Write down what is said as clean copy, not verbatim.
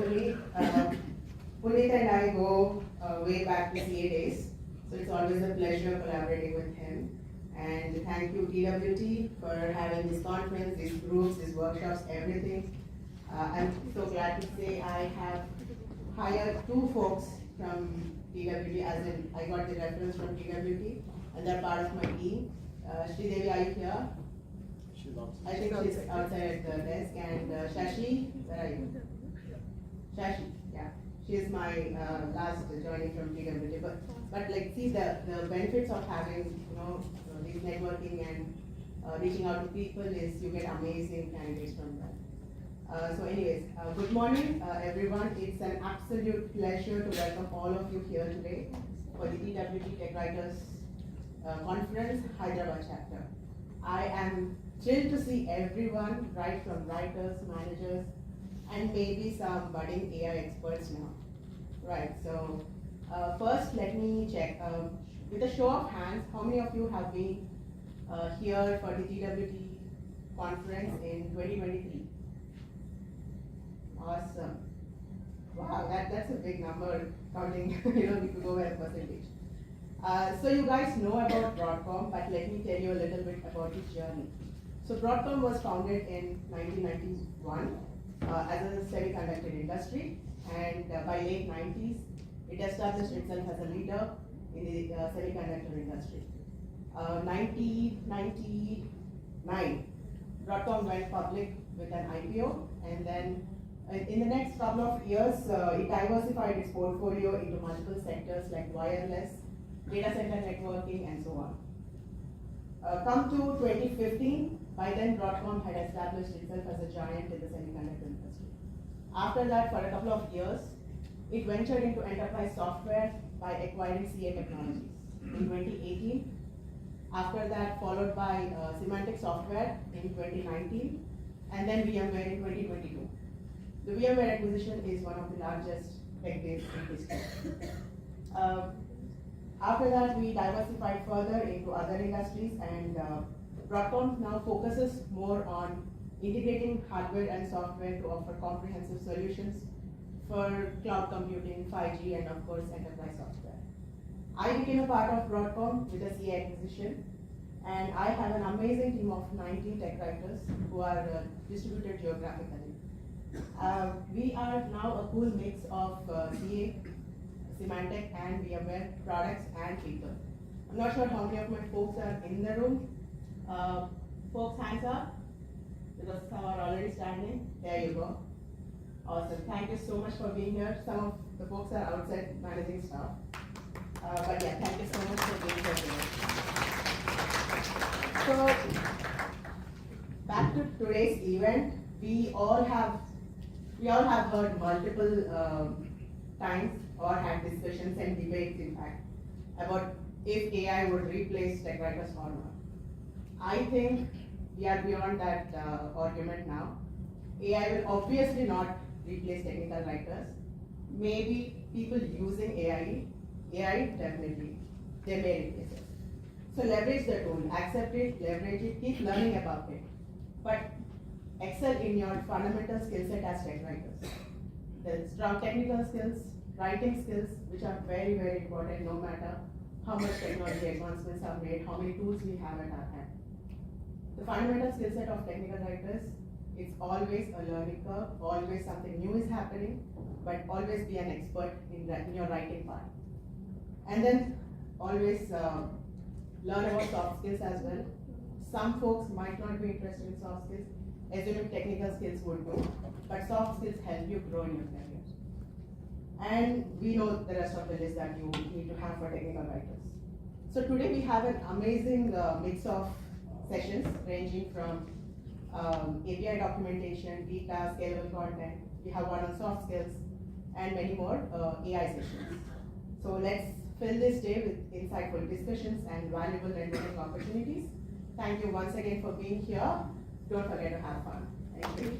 Puneet and I go way back to CA days, so it's always a pleasure collaborating with him. And thank you TWT for having this conference, these groups, these workshops, everything. I'm so glad to say I have hired two folks from TWT, as in I got the reference from TWT, and they're part of my team. Sridevi, are you here? I think she's outside at the desk. And Shashi, where are you? Shashi, yeah. She is my last joining from TWT. But like, see the benefits of having this networking and reaching out to people is you get amazing candidates from that. So anyways, good morning everyone. It's an absolute pleasure to welcome all of you here today for the TWT Tech Writers Conference, Hyderabad chapter. I am thrilled to see everyone, right from writers, managers, and maybe some budding AI experts now. Right, so first let me check. With a show of hands, how many of you have been here for the TWT conference in 2023? Awesome. Wow, that's a big number counting, we could go by a percentage. So you guys know about Broadcom, but let me tell you a little bit about its journey. So Broadcom was founded in 1991 as a semiconductor industry, and by late 90s, it established itself as a leader in the semiconductor industry. 1999, Broadcom went public with an IPO, and then in the next couple of years, it diversified its portfolio into multiple sectors like wireless, data center networking, and so on. Come to 2015, by then Broadcom had established itself as a giant in the semiconductor industry. After that, for a couple of years, it ventured into enterprise software by acquiring CA Technologies in 2018. After that, followed by Semantic Software in 2019, and then VMware in 2022. The VMware acquisition is one of the largest tech deals in history. After that, we diversified further into other industries, and Broadcom now focuses more on integrating hardware and software to offer comprehensive solutions for cloud computing, 5G, and of course, enterprise software. I became a part of Broadcom with the CA acquisition, and I have an amazing team of 19 tech writers who are distributed geographically. We are now a cool mix of CA, Symantec, and VMware products and people. I'm not sure how many of my folks are in the room. Folks, hands up, because some are already standing. There you go. Awesome. Thank you so much for being here. Some of the folks are outside managing staff. But yeah, thank you so much for being here today. So, back to today's event. We all have heard multiple times or had discussions and debates, in fact, about if AI would replace tech writers or not. I think we are beyond that argument now. AI will obviously not replace technical writers. Maybe people using AI definitely, they may replace it. So leverage the tool, accept it, leverage it, keep learning about it. But excel in your fundamental skill set as tech writers. The strong technical skills, writing skills, which are very, very important no matter how much technology advancements are made, how many tools we have at our hand. The fundamental skill set of technical writers, it's always a learning curve, always something new is happening, but always be an expert in your writing part. And then always learn about soft skills as well. Some folks might not be interested in soft skills, assuming technical skills would do, but soft skills help you grow in your career. And we know the rest of the list that you need to have for technical writers. So today we have an amazing mix of sessions ranging from API documentation, data, scalable content. We have one on soft skills and many more AI sessions. So let's fill this day with insightful discussions and valuable networking opportunities. Thank you once again for being here. Don't forget to have fun. Thank you.